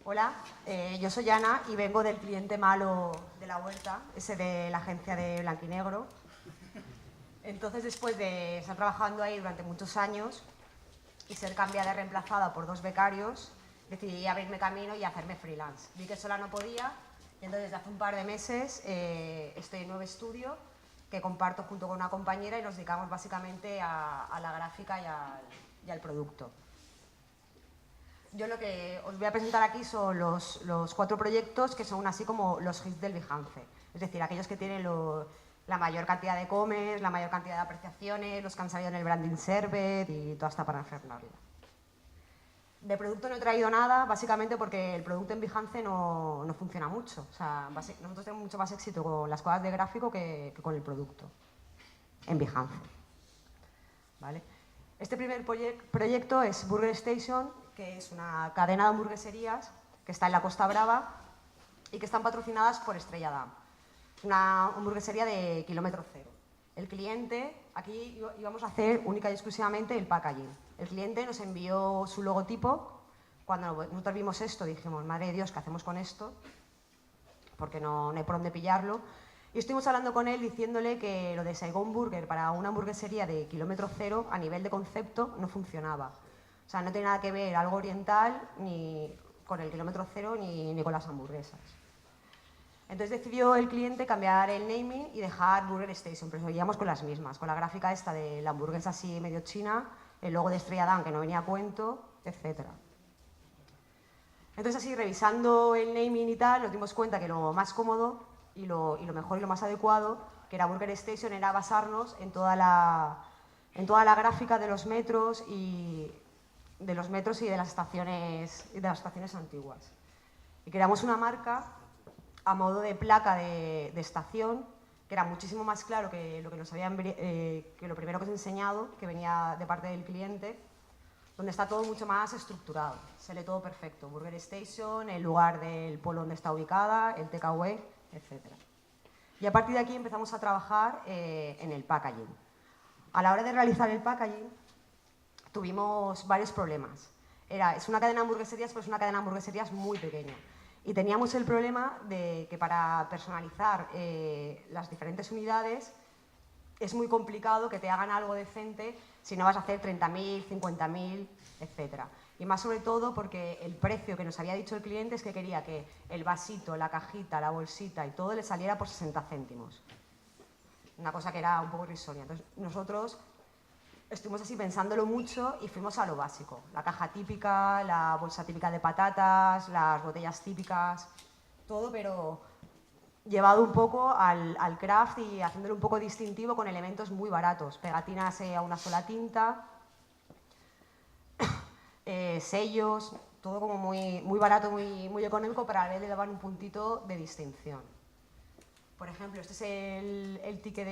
Hola, yo soy Ana y vengo del cliente malo de la huerta, ese de la agencia de Blanquinegro. Entonces, después de estar trabajando ahí durante muchos años y ser cambiada y reemplazada por 2 becarios, decidí abrirme camino y hacerme freelance. Vi que sola no podía y entonces desde hace un par de meses estoy en un nuevo estudio que comparto junto con una compañera y nos dedicamos básicamente a la gráfica y al producto. Yo lo que os voy a presentar aquí son los 4 proyectos que son así como los hits del Behance. Es decir, aquellos que tienen la mayor cantidad de comments, la mayor cantidad de apreciaciones, los que han salido en el branding server y toda esta parafernalia. De producto no he traído nada, básicamente porque el producto en Behance no funciona mucho. O sea, nosotros tenemos mucho más éxito con las cosas de gráfico que con el producto en Behance. ¿Vale? Este primer proyecto es Burger Station, que es una cadena de hamburgueserías que está en la Costa Brava y que están patrocinadas por Estrella Damm. Una hamburguesería de kilómetro cero. El cliente, aquí íbamos a hacer única y exclusivamente el packaging. El cliente nos envió su logotipo. Cuando nosotros vimos esto dijimos, madre de Dios, ¿qué hacemos con esto? Porque no hay por dónde pillarlo. Y estuvimos hablando con él diciéndole que lo de Saigon Burger para una hamburguesería de kilómetro cero a nivel de concepto no funcionaba. O sea, no tiene nada que ver algo oriental ni con el kilómetro cero ni con las hamburguesas. Entonces decidió el cliente cambiar el naming y dejar Burger Station, pero seguíamos con las mismas, con la gráfica esta de la hamburguesa así medio china, el logo de Estrella Damm que no venía a cuento, etc. Entonces así, revisando el naming y tal, nos dimos cuenta que lo más cómodo y lo mejor y lo más adecuado, que era Burger Station, era basarnos en toda la gráfica de los metros y de las estaciones antiguas. Y creamos una marca a modo de placa de estación, que era muchísimo más claro que lo que nos habían que lo primero que os he enseñado, que venía de parte del cliente, donde está todo mucho más estructurado, se lee todo perfecto, Burger Station, el lugar del pueblo donde está ubicada, el takeaway, etc. Y a partir de aquí empezamos a trabajar en el packaging. A la hora de realizar el packaging tuvimos varios problemas. Es una cadena de hamburgueserías, pero es una cadena de hamburgueserías muy pequeña. Y teníamos el problema de que para personalizar las diferentes unidades es muy complicado que te hagan algo decente si no vas a hacer 30.000, 50.000, etc. Y más sobre todo porque el precio que nos había dicho el cliente es que quería que el vasito, la cajita, la bolsita y todo le saliera por 60 céntimos. Una cosa que era un poco irrisoria. Entonces nosotros estuvimos así pensándolo mucho y fuimos a lo básico. La caja típica, la bolsa típica de patatas, las botellas típicas, todo, pero llevado un poco al craft y haciéndolo un poco distintivo con elementos muy baratos. Pegatinas a una sola tinta, sellos, todo como muy barato, muy económico, pero a la vez le daban un puntito de distinción. Por ejemplo, este es el ticket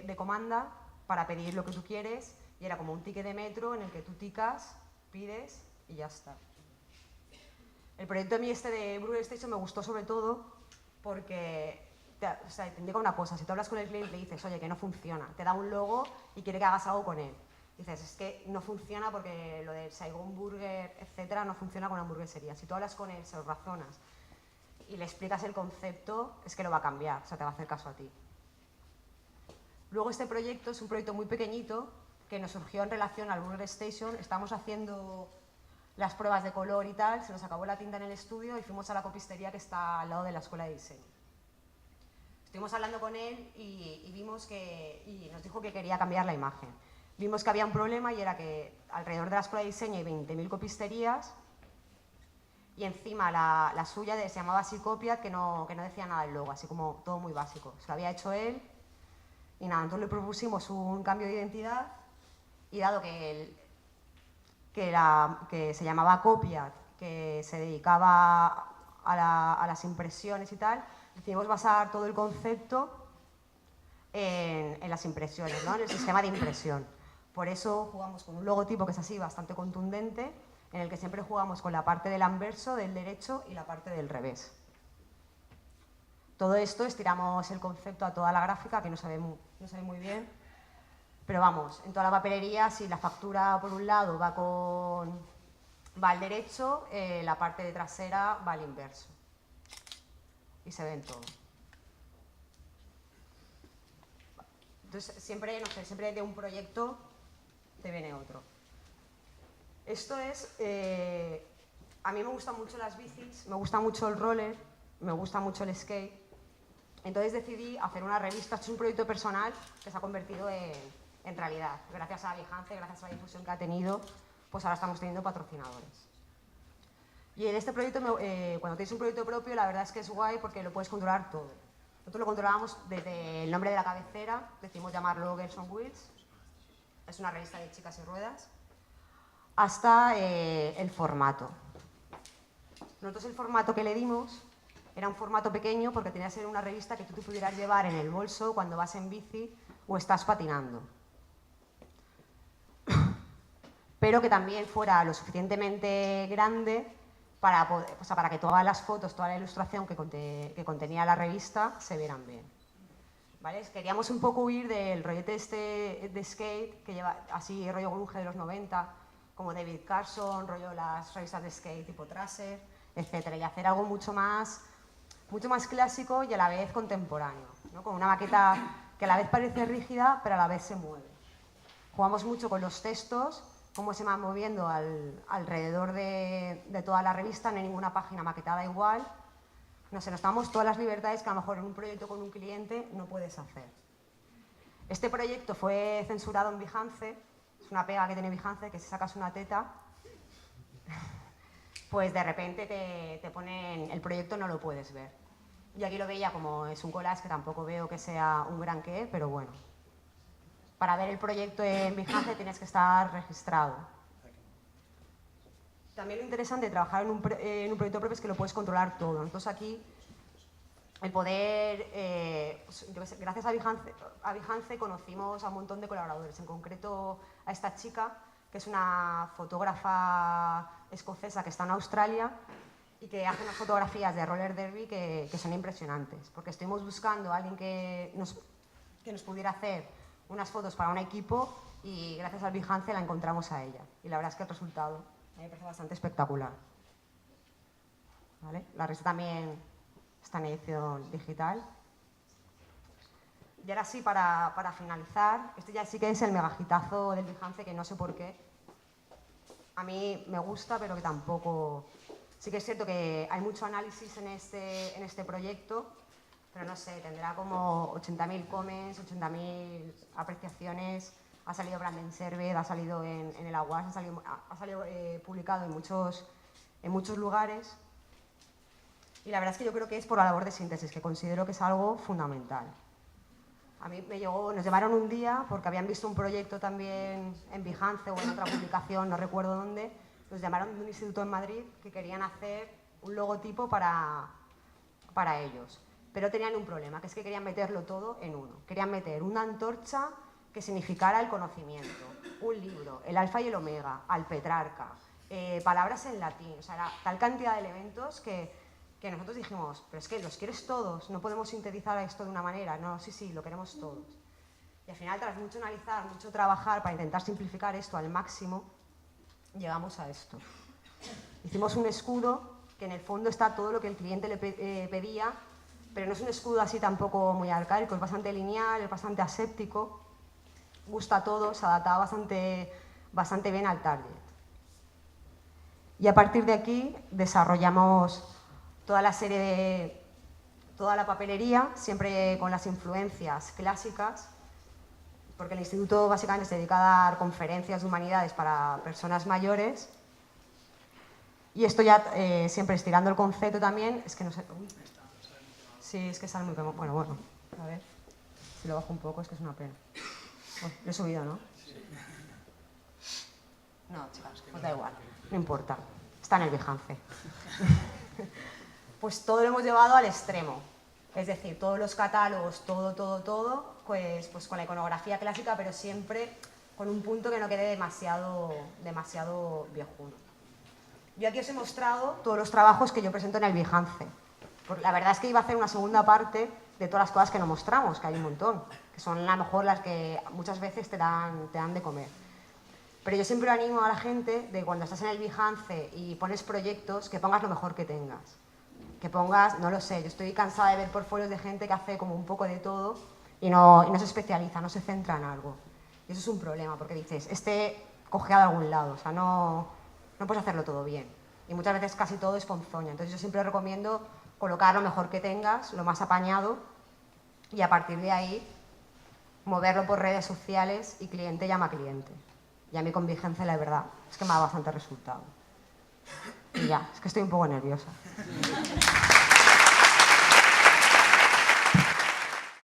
de comanda para pedir lo que tú quieres y era como un ticket de metro en el que tú ticas, pides y ya está. El proyecto de mí de Burger Station me gustó sobre todo porque te indica una cosa, si tú hablas con el cliente y le dices, oye, que no funciona, te da un logo y quiere que hagas algo con él. Dices, es que no funciona porque lo del Saigon Burger, etcétera, no funciona con hamburguesería. Si tú hablas con él, se lo razonas y le explicas el concepto, es que lo va a cambiar, o sea, te va a hacer caso a ti. Luego este proyecto es un proyecto muy pequeñito que nos surgió en relación al Burger Station. Estábamos haciendo las pruebas de color y tal, se nos acabó la tinta en el estudio y fuimos a la copistería que está al lado de la escuela de diseño. Estuvimos hablando con él y nos dijo que quería cambiar la imagen. Vimos que había un problema y era que alrededor de la escuela de diseño hay 20.000 copisterías y encima la suya se llamaba así Copia, que no decía nada del logo, así como todo muy básico. Se lo había hecho él y nada, entonces le propusimos un cambio de identidad y dado que se llamaba Copia, que se dedicaba a las impresiones y tal, decidimos basar todo el concepto en las impresiones, ¿no? En el sistema de impresión. Por eso jugamos con un logotipo que es así, bastante contundente, en el que siempre jugamos con la parte del anverso, del derecho y la parte del revés. Todo esto estiramos el concepto a toda la gráfica, que no se ve muy bien, pero vamos, en toda la papelería, si la factura por un lado va con va al derecho, la parte de trasera va al inverso. Y se ven todo. Entonces, siempre, no sé, siempre de un proyecto te viene otro. Esto es... a mí me gustan mucho las bicis, me gusta mucho el roller, me gusta mucho el skate. Entonces decidí hacer una revista. Esto es un proyecto personal que se ha convertido en realidad. Gracias a Behance, gracias a la difusión que ha tenido, pues ahora estamos teniendo patrocinadores. Y en este proyecto, cuando tienes un proyecto propio, la verdad es que es guay porque lo puedes controlar todo. Nosotros lo controlábamos desde el nombre de la cabecera, decidimos llamarlo Girls on Wheels, es una revista de chicas y ruedas, hasta el formato. Nosotros el formato que le dimos era un formato pequeño porque tenía que ser una revista que tú te pudieras llevar en el bolso cuando vas en bici o estás patinando. Pero que también fuera lo suficientemente grande para, poder, o sea, para que todas las fotos, toda la ilustración que contenía la revista se vieran bien. ¿Vale? Queríamos un poco huir del rollete este de skate, que lleva así rollo grunge de los 90, como David Carson, rollo las revistas de skate tipo Tracer, etc. Y hacer algo mucho más clásico y a la vez contemporáneo, ¿no? Con una maqueta que a la vez parece rígida, pero a la vez se mueve. Jugamos mucho con los textos, cómo se van moviendo alrededor de toda la revista, no hay ninguna página maquetada igual. No sé, nos damos todas las libertades que a lo mejor en un proyecto con un cliente no puedes hacer. Este proyecto fue censurado en Behance, es una pega que tiene Behance, que si sacas una teta, pues de repente te ponen, el proyecto no lo puedes ver. Yo aquí lo veía como es un collage que tampoco veo que sea un gran qué, pero bueno. Para ver el proyecto en Behance tienes que estar registrado. También lo interesante de trabajar en un proyecto propio es que lo puedes controlar todo. Entonces aquí, el poder, yo qué sé, gracias a Behance conocimos a un montón de colaboradores, en concreto a esta chica, que es una fotógrafa escocesa que está en Australia y que hace unas fotografías de roller derby que son impresionantes, porque estuvimos buscando a alguien que nos pudiera hacer unas fotos para un equipo y gracias al Behance la encontramos a ella. Y la verdad es que el resultado a mí me parece bastante espectacular. ¿Vale? La revista también está en edición digital. Y ahora sí, para finalizar, este ya sí que es el megajitazo del Behance, que no sé por qué. A mí me gusta, pero que tampoco... Sí que es cierto que hay mucho análisis en este proyecto, pero no sé, tendrá como 80.000 comments, 80.000 apreciaciones, ha salido Brandon Servet, ha salido en el Aguas, ha salido publicado en muchos lugares. Y la verdad es que yo creo que es por la labor de síntesis, que considero que es algo fundamental. A mí nos llamaron un día porque habían visto un proyecto también en Behance o en otra publicación, no recuerdo dónde. Nos llamaron de un instituto en Madrid que querían hacer un logotipo para ellos. Pero tenían un problema, que es que querían meterlo todo en uno. Querían meter una antorcha que significara el conocimiento, un libro, el alfa y el omega, al Petrarca, palabras en latín. O sea, era tal cantidad de elementos que nosotros dijimos, pero es que los quieres todos, no podemos sintetizar esto de una manera. No, sí, lo queremos todos. Y al final, tras mucho analizar, mucho trabajar para intentar simplificar esto al máximo, llegamos a esto. Hicimos un escudo que en el fondo está todo lo que el cliente le pedía, pero no es un escudo así tampoco muy arcaico, es bastante lineal, es bastante aséptico, gusta a todos, se adapta bastante bien al target. Y a partir de aquí desarrollamos toda la papelería, siempre con las influencias clásicas, porque el instituto básicamente se dedica a dar conferencias de humanidades para personas mayores. Y esto ya siempre estirando el concepto también, es que no sé... Sí, es que sale muy... Bueno, a ver, si lo bajo un poco es que es una pena. Bueno, lo he subido, ¿no? No, chicas, pues da igual, no importa, está en el Behance. Pues todo lo hemos llevado al extremo, es decir, todos los catálogos, todo, pues con la iconografía clásica, pero siempre con un punto que no quede demasiado viejuno. Yo aquí os he mostrado todos los trabajos que yo presento en el Behance. La verdad es que iba a hacer una segunda parte de todas las cosas que no mostramos, que hay un montón, que son a lo mejor las que muchas veces te dan de comer. Pero yo siempre animo a la gente de cuando estás en el Behance y pones proyectos, que pongas lo mejor que tengas. Que pongas, no lo sé, yo estoy cansada de ver portfolios de gente que hace como un poco de todo y no se especializa, no se centra en algo. Y eso es un problema, porque dices, cogea de algún lado, o sea, no puedes hacerlo todo bien. Y muchas veces casi todo es ponzoña. Entonces yo siempre recomiendo colocar lo mejor que tengas, lo más apañado, y a partir de ahí moverlo por redes sociales y cliente llama a cliente. Y a mí con Behance, la verdad, es que me da bastante resultado. Y ya, es que estoy un poco nerviosa.